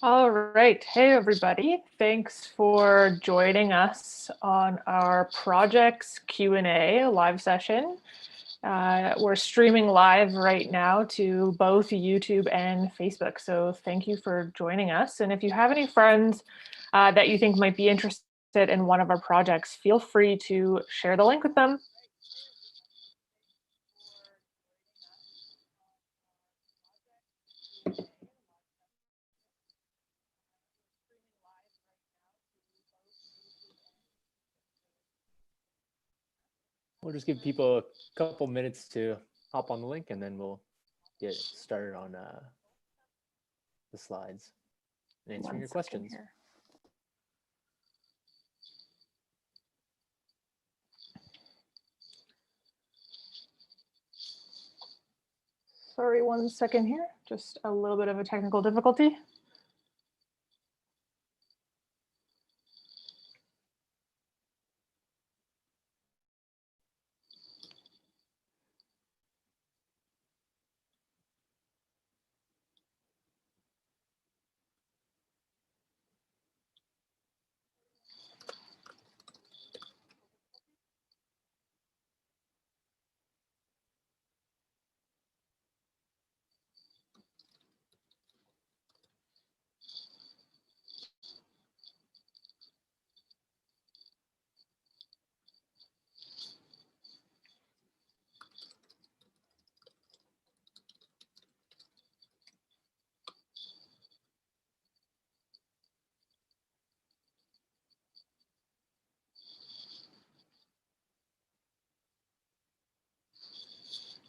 All right. Hey, everybody. Thanks for joining us on our projects Q&A live session. We're streaming live right now to both YouTube and Facebook. So thank you for joining us. And if you have any friends that you think might be interested in one of our projects, feel free to share the link with them. We'll just give people a couple minutes to hop on the link and then we'll get started on the slides and answering your questions. Here. Sorry, 1 second here. Just a little bit of a technical difficulty.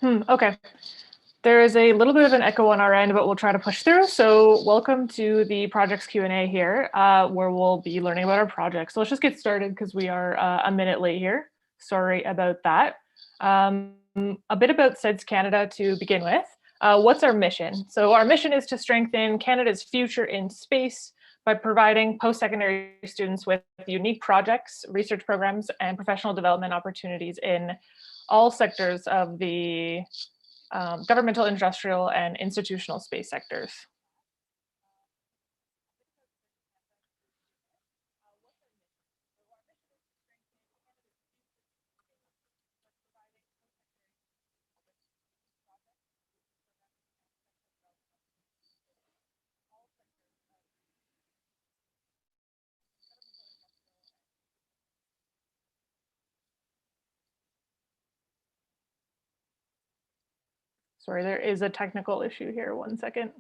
Okay. There is a little bit of an echo on our end, but we'll try to push through. So welcome to the projects Q&A here, where we'll be learning about our projects. So let's just get started because we are a minute late here. Sorry about that. A bit about SEDS-Canada to begin with. What's our mission? So our mission is to strengthen Canada's future in space by providing post-secondary students with unique projects, research programs, and professional development opportunities in all sectors of the governmental, industrial, and institutional space sectors. Sorry, there is a technical issue here. 1 second.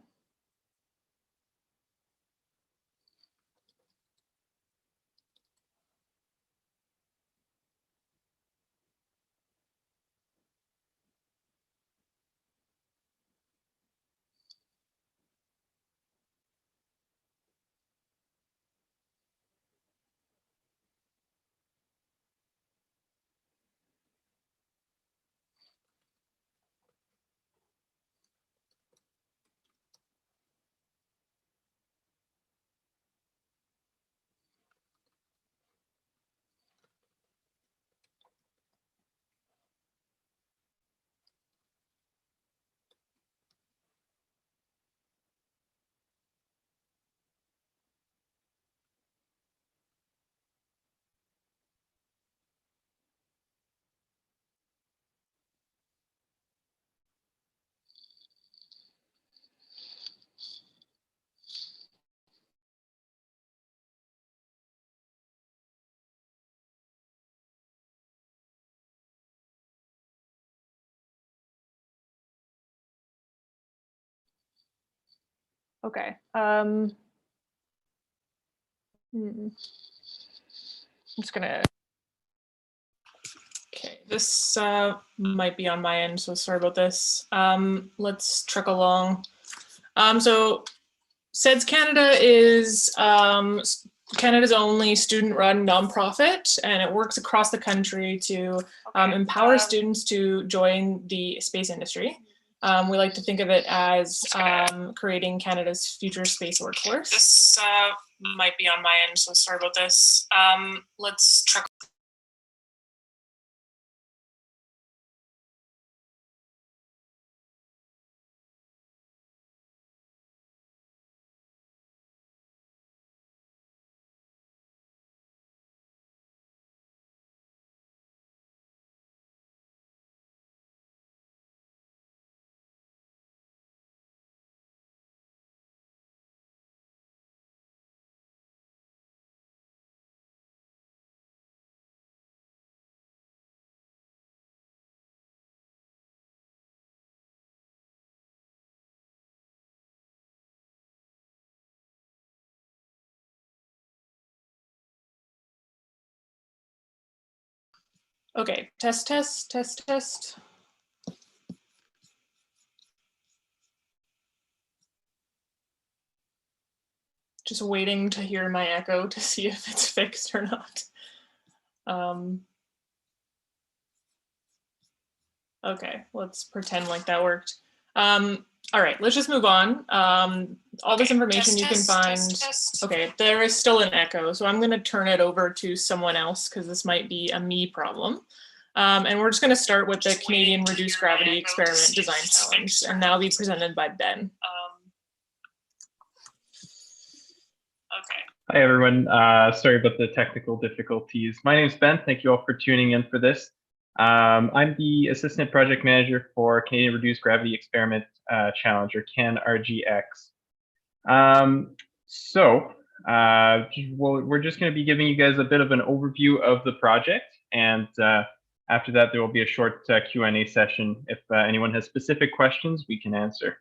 Okay. I'm just gonna. Okay, this might be on my end, so sorry about this. Let's truck along. So SEDS-Canada is Canada's only student-run nonprofit, and it works across the country to empower students to join the space industry. We like to think of it as creating Canada's future space workforce. This might be on my end, so sorry about this. Let's truck Okay, test, test, test, test. Just waiting to hear my echo to see if it's fixed or not. Okay, let's pretend like that worked. All right, let's just move on. All this information you can find. Okay, there is still an echo, so I'm going to turn it over to someone else because this might be a me problem. And we're just going to start with the Canadian Reduced Gravity Experiment Design Challenge, and that'll be presented by Ben. Okay. Hi, everyone. Sorry about the technical difficulties. My name is Ben. Thank you all for tuning in for this. I'm the Assistant Project Manager for Canadian Reduced Gravity Experiment Challenge, or CAN-RGX. We're just going to be giving you guys a bit of an overview of the project, and after that, there will be a short Q&A session. If anyone has specific questions, we can answer.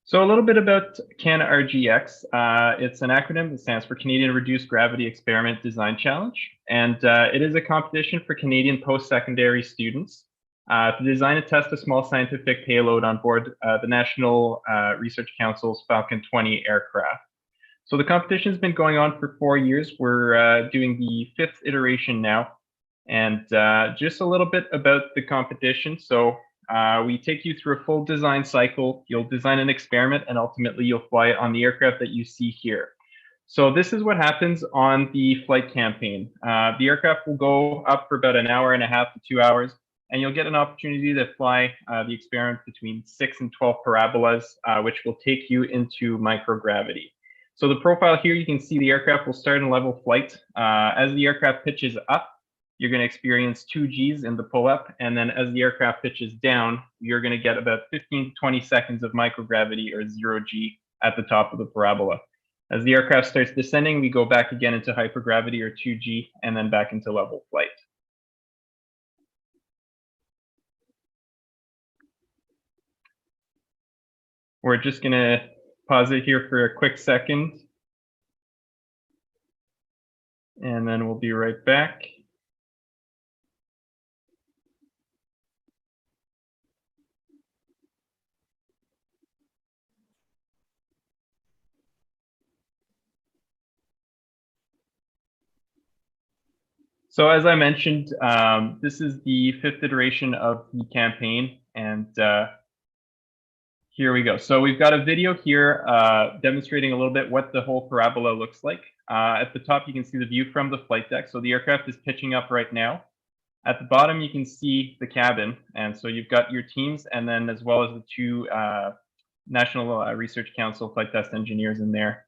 So a little bit about CAN-RGX. It's an acronym that stands for Canadian Reduced Gravity Experiment Design Challenge, and it is a competition for Canadian post-secondary students to design and test a small scientific payload on board the National Research Council's Falcon 20 aircraft. So the competition has been going on for 4 years. We're doing the 5th iteration now, and just a little bit about the competition. So we take you through a full design cycle. You'll design an experiment, and ultimately you'll fly it on the aircraft that you see here. So this is what happens on the flight campaign. The aircraft will go up for about an hour and a half to 2 hours, and you'll get an opportunity to fly the experiment between 6 and 12 parabolas, which will take you into microgravity. So the profile here, you can see the aircraft will start in level flight. As the aircraft pitches up, you're going to experience 2 Gs in the pull-up, and then as the aircraft pitches down, you're going to get about 15 to 20 seconds of microgravity, or 0 G, at the top of the parabola. As the aircraft starts descending, we go back again into hypergravity, or 2 G, and then back into level flight. We're just going to pause it here for a quick second, and then we'll be right back. So as I mentioned, this is the 5th iteration of the campaign, and here we go. So we've got a video here demonstrating a little bit what the whole parabola looks like. At the top, you can see the view from the flight deck. So the aircraft is pitching up right now. At the bottom, you can see the cabin. And so you've got your teams, and then as well as the 2 National Research Council flight test engineers in there.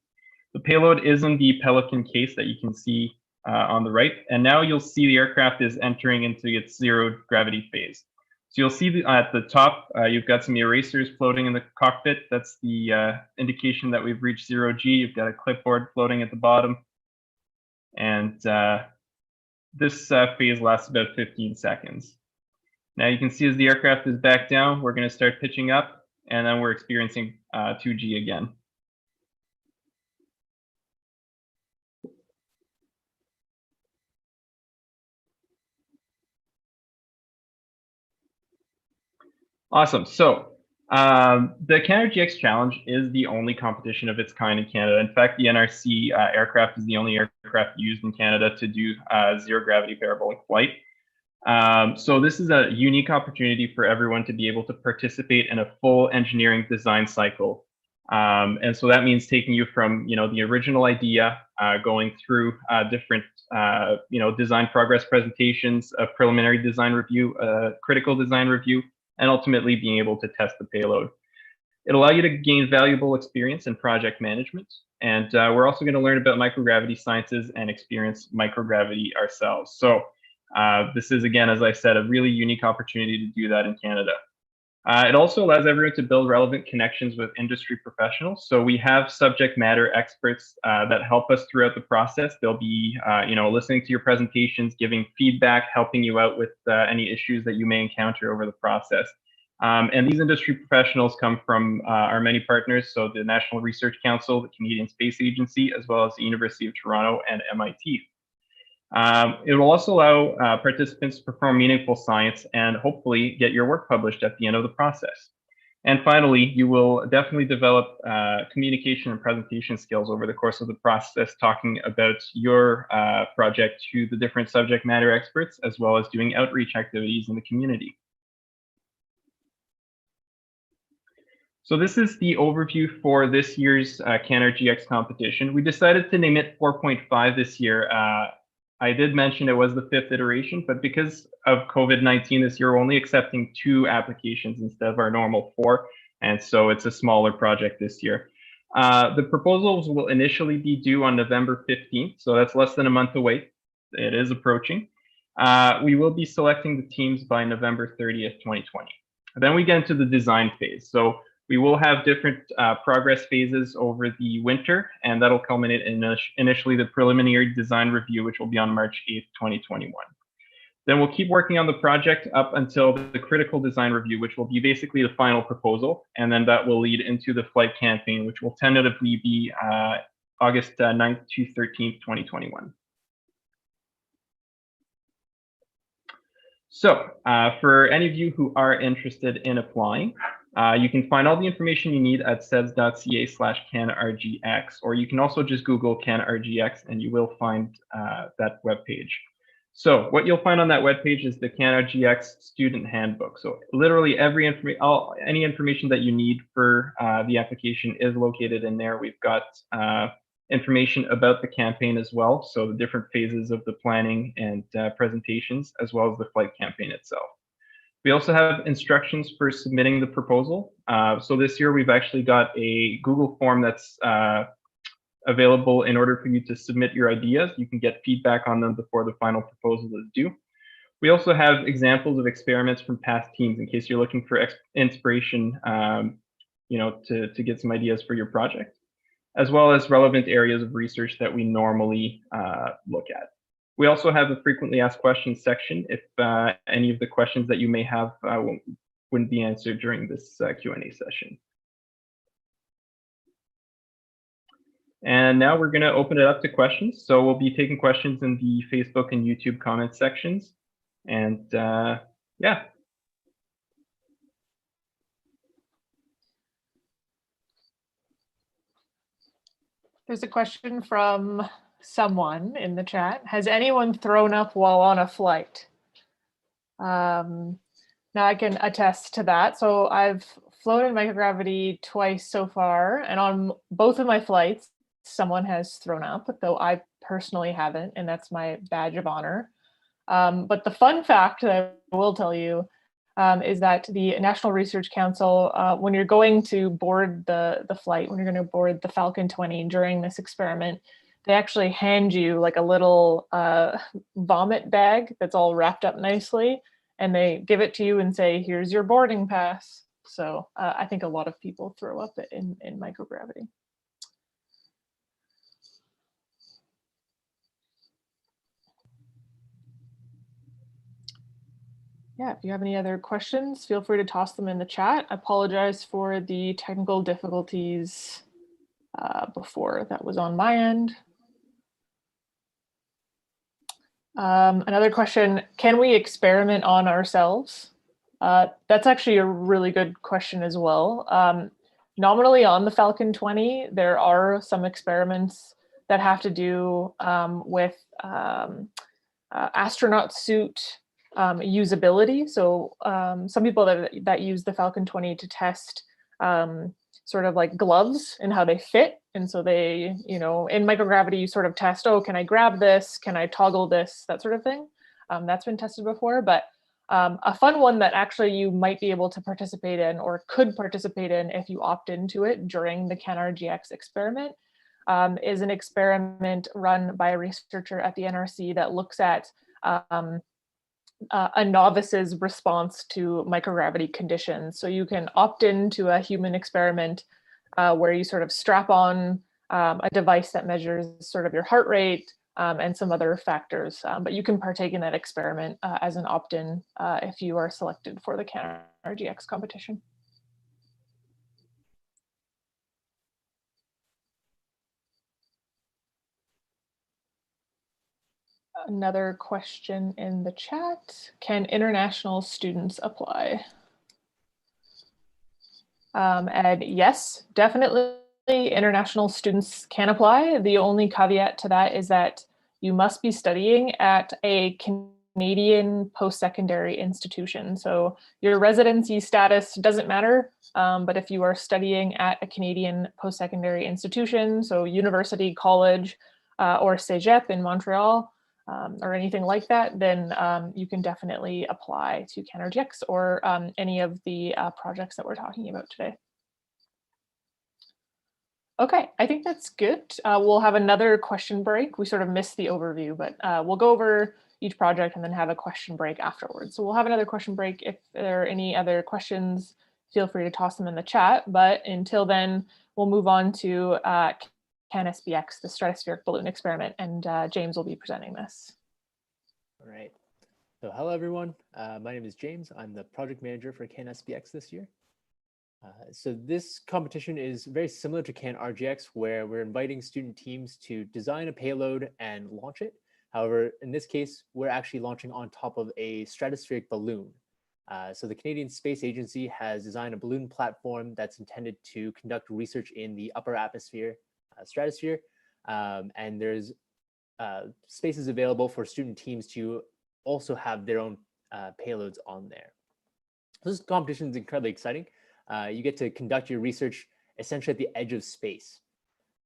The payload is in the Pelican case that you can see on the right. And now you'll see the aircraft is entering into its 0 gravity phase. So you'll see at the top, you've got some erasers floating in the cockpit. That's the indication that we've reached 0 G. You've got a clipboard floating at the bottom. And this phase lasts about 15 seconds. Now you can see as the aircraft is back down, we're going to start pitching up, and then we're experiencing 2 G again. Awesome. So the CAN-RGX Challenge is the only competition of its kind in Canada. In fact, the NRC aircraft is the only aircraft used in Canada to do 0 gravity parabolic flight. So this is a unique opportunity for everyone to be able to participate in a full engineering design cycle. And so that means taking you from the original idea, going through different design progress presentations, a preliminary design review, a critical design review, and ultimately being able to test the payload. It'll allow you to gain valuable experience in project management. And we're also going to learn about microgravity sciences and experience microgravity ourselves. So this is, again, as I said, a really unique opportunity to do that in Canada. It also allows everyone to build relevant connections with industry professionals. So we have subject matter experts that help us throughout the process. They'll be, listening to your presentations, giving feedback, helping you out with any issues that you may encounter over the process. And these industry professionals come from our many partners, so the National Research Council, the Canadian Space Agency, as well as the University of Toronto and MIT. It will also allow participants to perform meaningful science and hopefully get your work published at the end of the process. And finally, you will definitely develop communication and presentation skills over the course of the process, talking about your project to the different subject matter experts, as well as doing outreach activities in the community. So this is the overview for this year's CAN-RGX competition. We decided to name it 4.5 this year. I did mention it was the 5th iteration, but because of COVID-19 this year, we're only accepting 2 applications instead of our normal 4. And so it's a smaller project this year. The proposals will initially be due on November 15th. So that's less than a month away. It is approaching. We will be selecting the teams by November 30th, 2020. Then we get into the design phase. So we will have different progress phases over the winter, and that'll culminate in initially the preliminary design review, which will be on March 8th, 2021. Then we'll keep working on the project up until the critical design review, which will be basically the final proposal, and then that will lead into the flight campaign, which will tentatively be August 9th to 13th, 2021. So for any of you who are interested in applying, you can find all the information you need at seds.ca/CAN-RGX, or you can also just Google CAN-RGX and you will find that webpage. So what you'll find on that webpage is the CAN-RGX student handbook. So literally any information that you need for the application is located in there. We've got information about the campaign as well, so the different phases of the planning and presentations, as well as the flight campaign itself. We also have instructions for submitting the proposal. So this year we've actually got a Google form that's available in order for you to submit your ideas. You can get feedback on them before the final proposal is due. We also have examples of experiments from past teams in case you're looking for inspiration, to get some ideas for your project, as well as relevant areas of research that we normally look at. We also have a frequently asked questions section if any of the questions that you may have wouldn't be answered during this Q&A session. And now we're going to open it up to questions. So we'll be taking questions in the Facebook and YouTube comment sections. And yeah. There's a question from someone in the chat. Has anyone thrown up while on a flight? Now I can attest to that. So I've flown in microgravity twice so far, and on both of my flights, someone has thrown up, though I personally haven't, and that's my badge of honor. But the fun fact that I will tell you is that the National Research Council, when you're going to board the flight, when you're going to board the Falcon 20 during this experiment, they actually hand you like a little vomit bag that's all wrapped up nicely, and they give it to you and say, here's your boarding pass. So I think a lot of people throw up in microgravity. Yeah, if you have any other questions, feel free to toss them in the chat. I apologize for the technical difficulties before. That was on my end. Another question, can we experiment on ourselves? That's actually a really good question as well. Nominally on the Falcon 20, there are some experiments that have to do with astronaut suit usability. So some people that use the Falcon 20 to test sort of like gloves and how they fit. And so they, in microgravity, you sort of test, oh, can I grab this? Can I toggle this? That sort of thing. That's been tested before, but a fun one that actually you might be able to participate in or could participate in if you opt into it during the CAN-RGX experiment is an experiment run by a researcher at the NRC that looks at a novice's response to microgravity conditions. So you can opt into a human experiment where you sort of strap on a device that measures sort of your heart rate and some other factors. But you can partake in that experiment as an opt-in if you are selected for the CAN-RGX competition. another question in the chat. Can international students apply? And yes, definitely international students can apply. The only caveat to that is that you must be studying at a Canadian post-secondary institution. So your residency status doesn't matter, but if you are studying at a Canadian post-secondary institution, so university, college, or cégep in Montreal, or anything like that, then you can definitely apply to CAN-RGX or any of the projects that we're talking about today. Okay, I think that's good. We'll have another question break. We sort of missed the overview, but we'll go over each project and then have a question break afterwards. So we'll have another question break. If there are any other questions, feel free to toss them in the chat. But until then, we'll move on to CAN-SBX, the stratospheric balloon experiment, and James will be presenting this. All right. So hello, everyone. My name is James. I'm the project manager for CAN-SBX this year. So this competition is very similar to CAN-RGX, where we're inviting student teams to design a payload and launch it. However, in this case, we're actually launching on top of a stratospheric balloon. So the Canadian Space Agency has designed a balloon platform that's intended to conduct research in the upper atmosphere, stratosphere, and there's spaces available for student teams to also have their own payloads on there. This competition is incredibly exciting. You get to conduct your research essentially at the edge of space.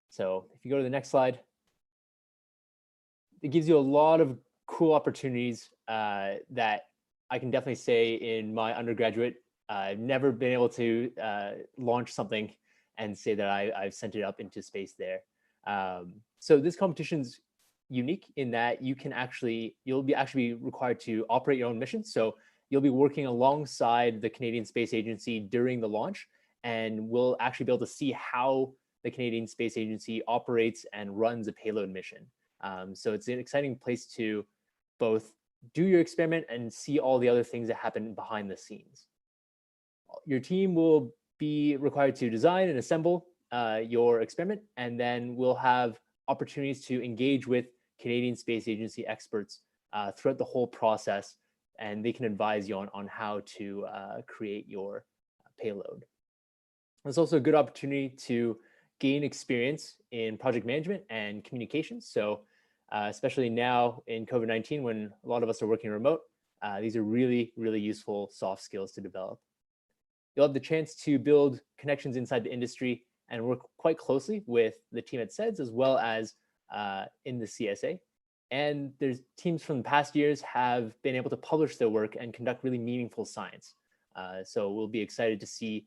So if you go to the next slide, it gives you a lot of cool opportunities that I can definitely say in my undergraduate, I've never been able to launch something and say that I've sent it up into space there. So this competition's unique in that you can you'll be actually required to operate your own mission. So you'll be working alongside the Canadian Space Agency during the launch, and we'll actually be able to see how the Canadian Space Agency operates and runs a payload mission. So it's an exciting place to both do your experiment and see all the other things that happen behind the scenes. Your team will be required to design and assemble your experiment, and then we'll have opportunities to engage with Canadian Space Agency experts throughout the whole process, and they can advise you on how to create your payload. It's also a good opportunity to gain experience in project management and communications. So especially now in COVID-19, when a lot of us are working remote, these are really, really useful soft skills to develop. You'll have the chance to build connections inside the industry and work quite closely with the team at SEDS as well as in the CSA. And there's teams from the past years have been able to publish their work and conduct really meaningful science. So we'll be excited to see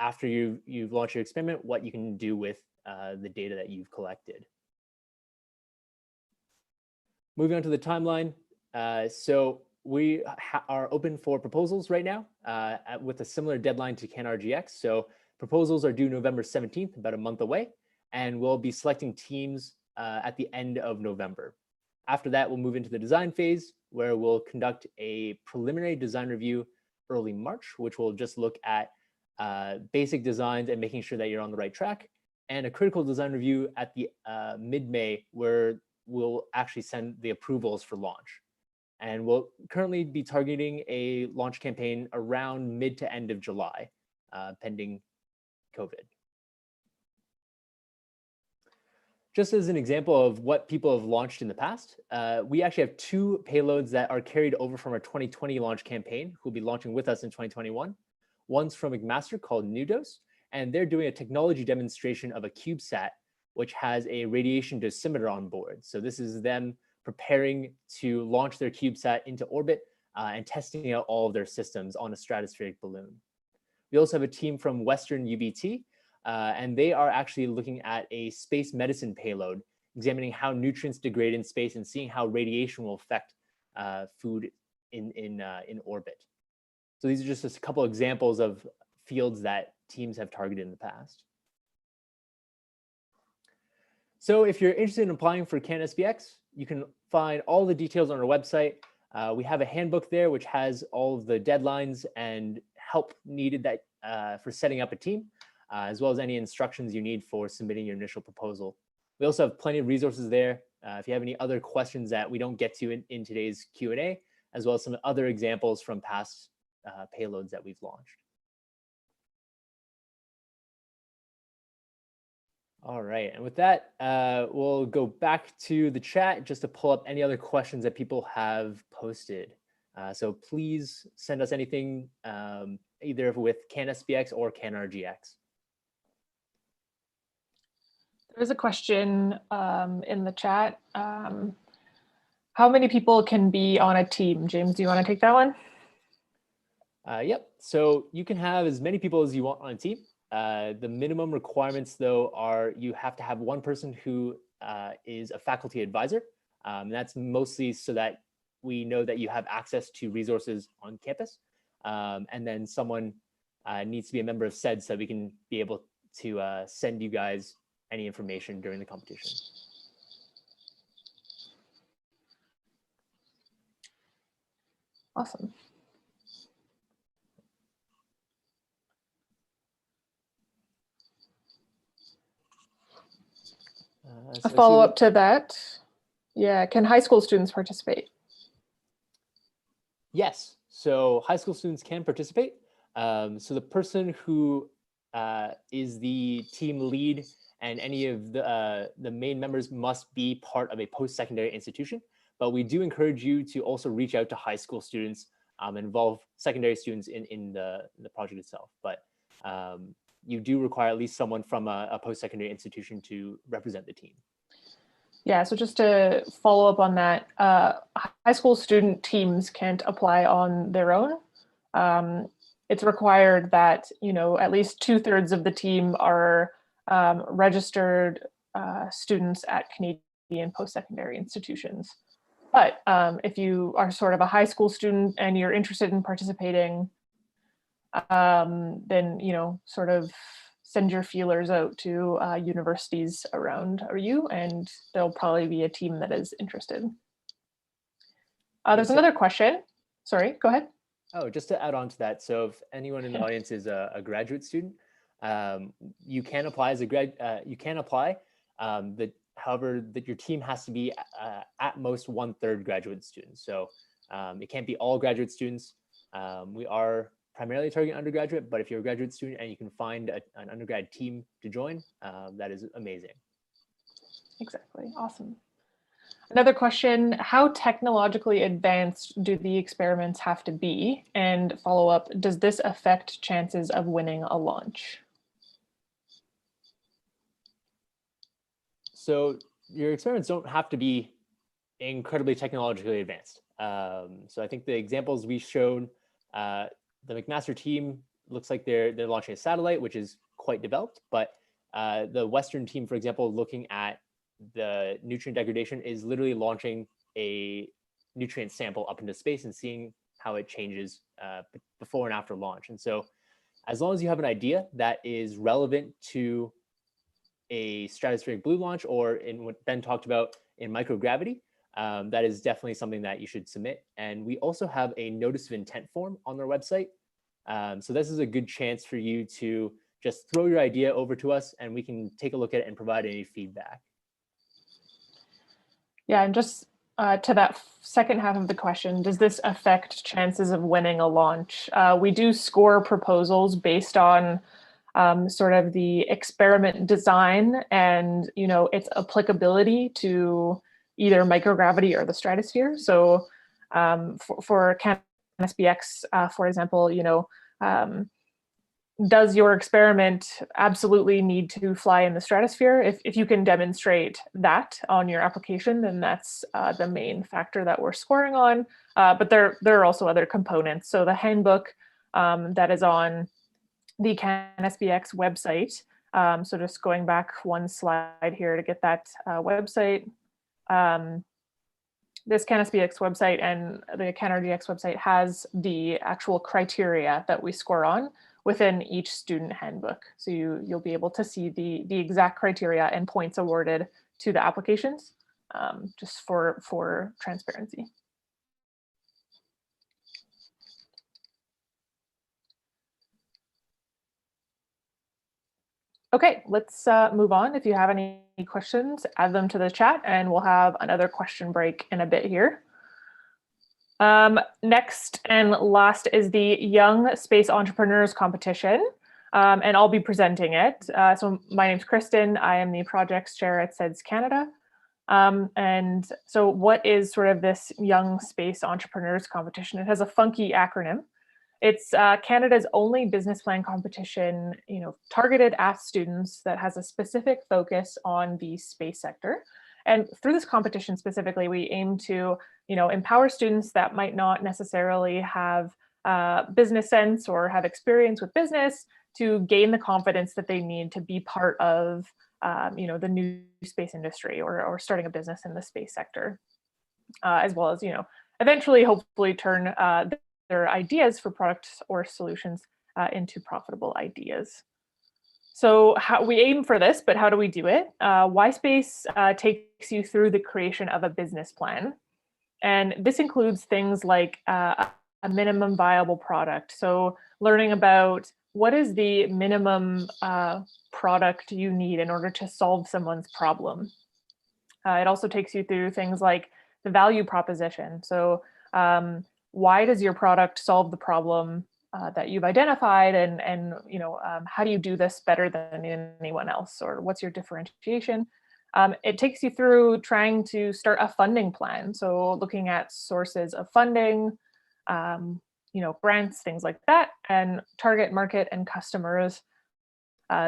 after you've launched your experiment, what you can do with the data that you've collected. Moving on to the timeline. So we are open for proposals right now with a similar deadline to CAN-RGX. So proposals are due November 17th, about a month away, and we'll be selecting teams at the end of November. After that, we'll move into the design phase, where we'll conduct a preliminary design review early March, which will just look at basic designs and making sure that you're on the right track, and a critical design review at the mid-May, where we'll actually send the approvals for launch. And we'll currently be targeting a launch campaign around mid to end of July, pending COVID. Just as an example of what people have launched in the past, we actually have 2 payloads that are carried over from our 2020 launch campaign, who'll be launching with us in 2021. One's from McMaster called NUDOS, and they're doing a technology demonstration of a CubeSat, which has a radiation dosimeter on board. So this is them preparing to launch their CubeSat into orbit and testing out all of their systems on a stratospheric balloon. We also have a team from Western UBT, and they are actually looking at a space medicine payload, examining how nutrients degrade in space and seeing how radiation will affect food in orbit. So these are just a couple examples of fields that teams have targeted in the past. So if you're interested in applying for CAN-SBX, you can find all the details on our website. We have a handbook there which has all of the deadlines and help needed that for setting up a team, as well as any instructions you need for submitting your initial proposal. We also have plenty of resources there. If you have any other questions that we don't get to in today's Q&A, as well as some other examples from past payloads that we've launched. All right, and with that, we'll go back to the chat just to pull up any other questions that people have posted. So please send us anything either with CAN-SBX or CAN-RGX. There's a question in the chat. How many people can be on a team? James, do you want to take that one? Yep, so you can have as many people as you want on a team. The minimum requirements, though, are you have to have one person who is a faculty advisor. That's mostly so that we know that you have access to resources on campus. And then someone needs to be a member of SEDS so we can be able to send you guys any information during the competition. Awesome. A follow-up to that. Yeah, can high school students participate? Yes, so high school students can participate. So the person who is the team lead and any of the main members must be part of a post-secondary institution. But we do encourage you to also reach out to high school students and involve secondary students in the project itself. But you do require at least someone from a post-secondary institution to represent the team. Yeah, so just to follow up on that, high school student teams can't apply on their own. It's required that, you know, at least 2/3 of the team are registered students at Canadian post-secondary institutions. But if you are sort of a high school student and you're interested in participating, then, you know, sort of send your feelers out to universities around you, and there'll probably be a team that is interested. There's another question. Sorry, go ahead. Oh, just to add on to that. So if anyone in the audience is a graduate student, you can apply as a you can apply. However, that your team has to be at most 1/3 graduate students. So it can't be all graduate students. We are primarily targeting undergraduate, but if you're a graduate student and you can find an undergrad team to join, that is amazing. Exactly, awesome. Another question, how technologically advanced do the experiments have to be? And follow up, does this affect chances of winning a launch? So your experiments don't have to be incredibly technologically advanced. So I think the examples we showed, the McMaster team looks like they're launching a satellite, which is quite developed, but the Western team, for example, looking at the nutrient degradation, is literally launching a nutrient sample up into space and seeing how it changes before and after launch. And so as long as you have an idea that is relevant to a stratospheric blue launch, or in what Ben talked about in microgravity, that is definitely something that you should submit. And we also have a notice of intent form on our website. So this is a good chance for you to just throw your idea over to us and we can take a look at it and provide any feedback. Yeah, and just to that second half of the question, does this affect chances of winning a launch? We do score proposals based on sort of the experiment design and, you know, its applicability to either microgravity or the stratosphere. So for CAN-SBX, for example, you know, does your experiment absolutely need to fly in the stratosphere? If you can demonstrate that on your application, then that's the main factor that we're scoring on. But there are also other components. So the handbook that is on the CAN-SBX website. So just going back one slide here to get that website. This CAN-SBX website and the CAN-RGX website has the actual criteria that we score on within each student handbook. So you'll be able to see the exact criteria and points awarded to the applications, just for transparency. Okay, let's move on. If you have any questions, add them to the chat, and we'll have another question break in a bit here. Next and last is the Young Space Entrepreneurs Competition, and I'll be presenting it. So my name's Kristen. I am the projects chair at SEDS-Canada. And so what is sort of this Young Space Entrepreneurs Competition? It has a funky acronym. It's Canada's only business plan competition, targeted at students that has a specific focus on the space sector. And through this competition specifically, we aim to, empower students that might not necessarily have business sense or have experience with business to gain the confidence that they need to be part of, the new space industry or starting a business in the space sector, as well as, eventually, hopefully turn their ideas for products or solutions into profitable ideas. So we aim for this, but how do we do it? YSpacE takes you through the creation of a business plan. And this includes things like a minimum viable product. So learning about what is the minimum product you need in order to solve someone's problem. It also takes you through things like the value proposition. So why does your product solve the problem that you've identified, and how do you do this better than anyone else, or what's your differentiation? It takes you through trying to start a funding plan. So looking at sources of funding, grants, things like that, and target market and customers.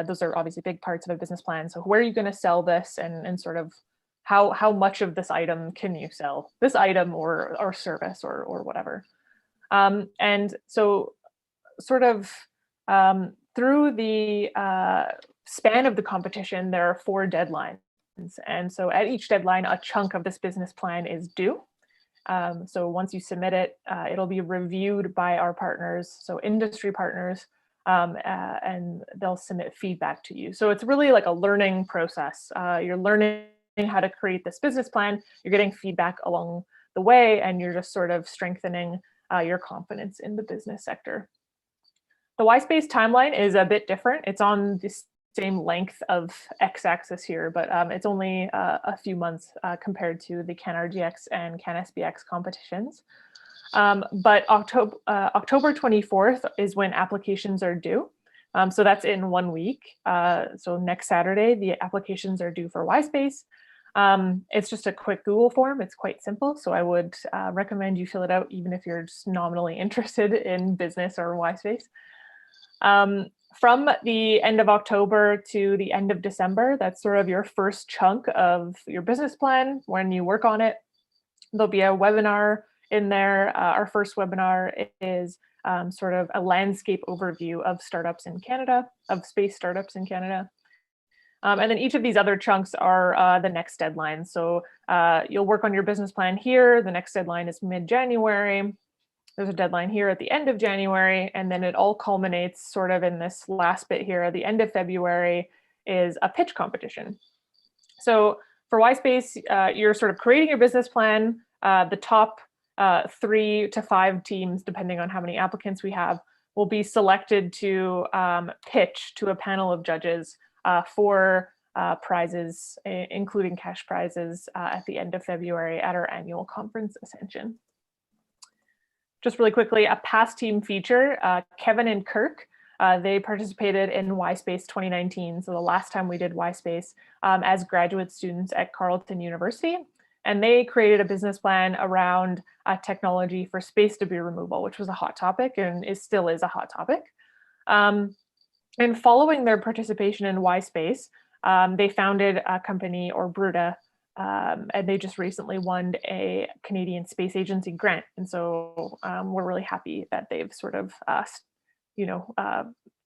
Those are obviously big parts of a business plan. So where are you going to sell this, and sort of how much of this item can you sell, this item or service or whatever. And so sort of through the span of the competition, there are 4 deadlines. And so at each deadline, a chunk of this business plan is due. So once you submit it, it'll be reviewed by our partners, so industry partners, and they'll submit feedback to you. So it's really like a learning process. You're learning how to create this business plan, you're getting feedback along the way, and you're just sort of strengthening your confidence in the business sector. The YSpacE timeline is a bit different. It's on the same length of x-axis here, but it's only a few months compared to the CAN-RGX and CAN-SBX competitions. But October 24th is when applications are due. So that's in 1 week. So next Saturday, the applications are due for YSpacE. It's just a quick Google form. It's quite simple. So I would recommend you fill it out, even if you're just nominally interested in business or YSpacE. From the end of October to the end of December, that's sort of your first chunk of your business plan. When you work on it, there'll be a webinar in there. Our first webinar is sort of a landscape overview of startups in Canada, of space startups in Canada. And then each of these other chunks are the next deadline. So you'll work on your business plan here. The next deadline is mid-January. There's a deadline here at the end of January, and then it all culminates sort of in this last bit here at the end of February is a pitch competition. So for YSpacE, you're sort of creating your business plan. The top 3 to 5 teams, depending on how many applicants we have, will be selected to pitch to a panel of judges for prizes, including cash prizes at the end of February at our annual conference, Ascension. Just really quickly, a past team feature, Kevin and Kirk, they participated in YSpacE 2019. So the last time we did YSpacE as graduate students at Carleton University. And they created a business plan around technology for space debris removal, which was a hot topic and still is a hot topic. And following their participation in YSpacE, they founded a company, or Bruta, and they just recently won a Canadian Space Agency grant. And so we're really happy that they've sort of,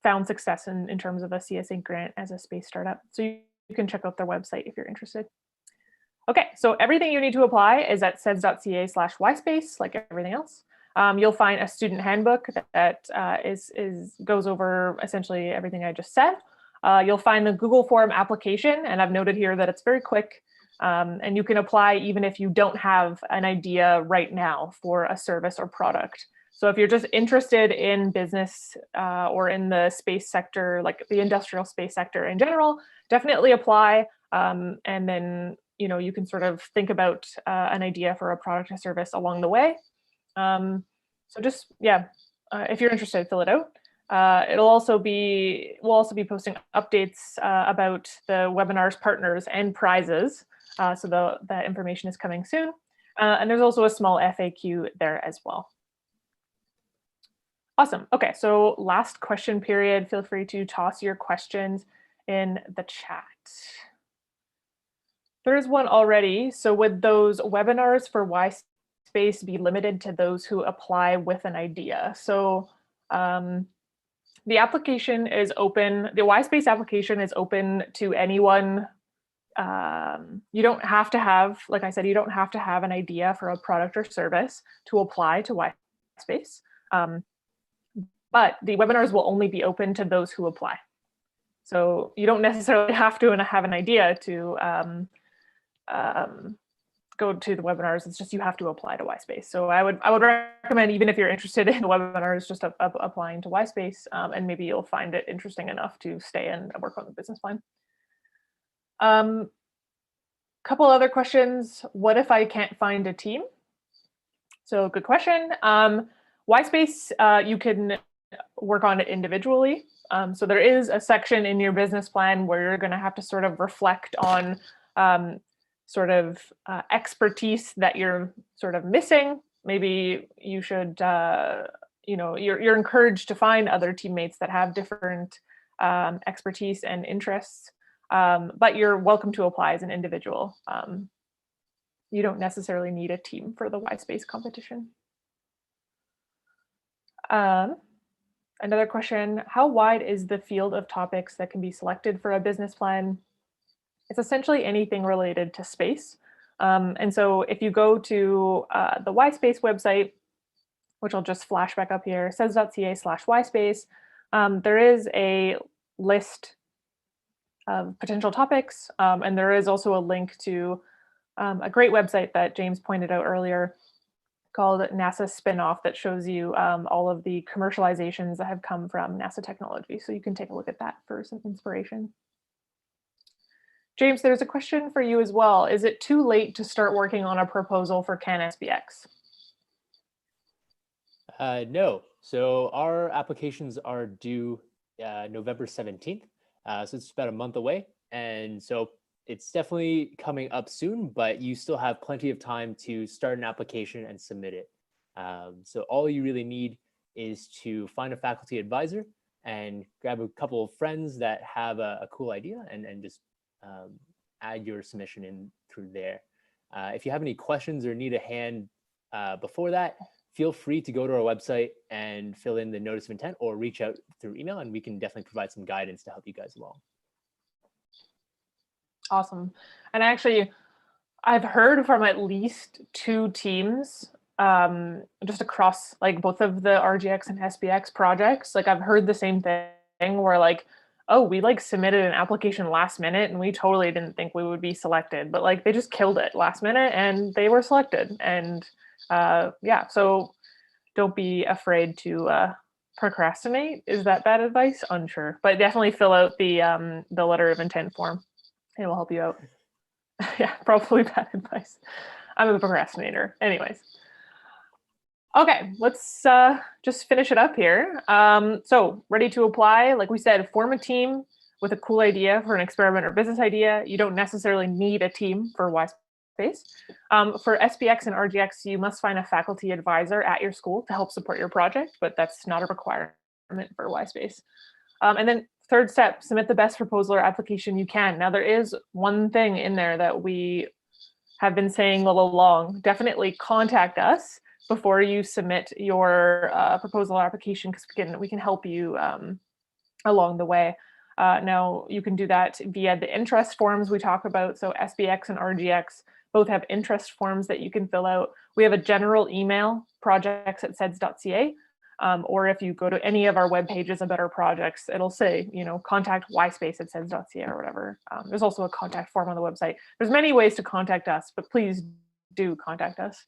found success in terms of a CSA grant as a space startup. So you can check out their website if you're interested. Okay, so everything you need to apply is at seds.ca/YSpacE, like everything else. You'll find a student handbook that goes over essentially everything I just said. You'll find the Google form application, and I've noted here that it's very quick. And you can apply even if you don't have an idea right now for a service or product. So if you're just interested in business or in the space sector, like the industrial space sector in general, definitely apply. And then, you can sort of think about an idea for a product or service along the way. So just, if you're interested, fill it out. We'll also be posting updates about the webinars, partners, and prizes. So that information is coming soon. And there's also a small FAQ there as well. Awesome. Okay, so last question period. Feel free to toss your questions in the chat. There is one already. So would those webinars for YSpacE be limited to those who apply with an idea? So the application is open. The YSpacE application is open to anyone. You don't have to have, like I said, you don't have to have an idea for a product or service to apply to YSpacE. But the webinars will only be open to those who apply. So you don't necessarily have to have an idea to go to the webinars. It's just you have to apply to YSpacE. So I would recommend, even if you're interested in webinars, just applying to YSpacE, and maybe you'll find it interesting enough to stay in and work on the business plan. Couple other questions. What if I can't find a team? So good question. YSpacE, you can work on it individually. So there is a section in your business plan where you're going to have to sort of reflect on expertise that you're sort of missing. Maybe you should, you're encouraged to find other teammates that have different expertise and interests, but you're welcome to apply as an individual. You don't necessarily need a team for the YSpacE competition. Another question, how wide is the field of topics that can be selected for a business plan? It's essentially anything related to space. And so if you go to the YSpacE website, which I'll just flash back up here, seds.ca/YSpacE, there is a list of potential topics. And there is also a link to a great website that James pointed out earlier called NASA Spinoff that shows you all of the commercializations that have come from NASA technology. So you can take a look at that for some inspiration. James, there's a question for you as well. Is it too late to start working on a proposal for CAN-SBX? No. So our applications are due November 17th. So it's about a month away. And so it's definitely coming up soon, but you still have plenty of time to start an application and submit it. So all you really need is to find a faculty advisor and grab a couple of friends that have a cool idea and just add your submission in through there. If you have any questions or need a hand before that, feel free to go to our website and fill in the notice of intent or reach out through email, and we can definitely provide some guidance to help you guys along. Awesome. And actually, I've heard from at least 2 teams just across like both of the RGX and SBX projects. Like I've heard the same thing where like, oh, we like submitted an application last minute and we totally didn't think we would be selected, but like they just killed it last minute and they were selected. And yeah, so don't be afraid to procrastinate. Is that bad advice? Unsure, but definitely fill out the letter of intent form. It will help you out. Yeah, probably bad advice. I'm a procrastinator. Anyways. Okay, let's just finish it up here. So ready to apply. Like we said, form a team with a cool idea for an experiment or business idea. You don't necessarily need a team for YSpacE. For SBX and RGX, you must find a faculty advisor at your school to help support your project, but that's not a requirement for YSpacE. And then third step, submit the best proposal or application you can. Now there is one thing in there that we have been saying all along. Definitely contact us before you submit your proposal or application, because we can help you along the way. Now you can do that via the interest forms we talk about. So SBX and RGX both have interest forms that you can fill out. We have a general email, projects@seds.ca. Or if you go to any of our web pages about our projects, it'll say, contact YSpacE@seds.ca or whatever. There's also a contact form on the website. There's many ways to contact us, but please do contact us.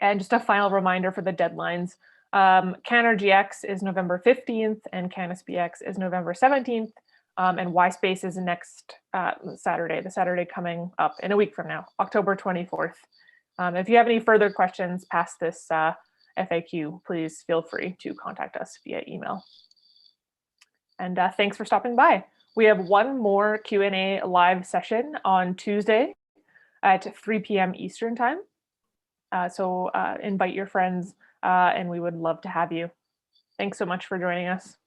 And just a final reminder for the deadlines. CAN-RGX is November 15th and CAN-SBX is November 17th. And YSpacE is next Saturday, the Saturday coming up in a week from now, October 24th. If you have any further questions past this FAQ, please feel free to contact us via email. And thanks for stopping by. We have one more Q&A live session on Tuesday at 3 p.m. Eastern time. So invite your friends and we would love to have you. Thanks so much for joining us.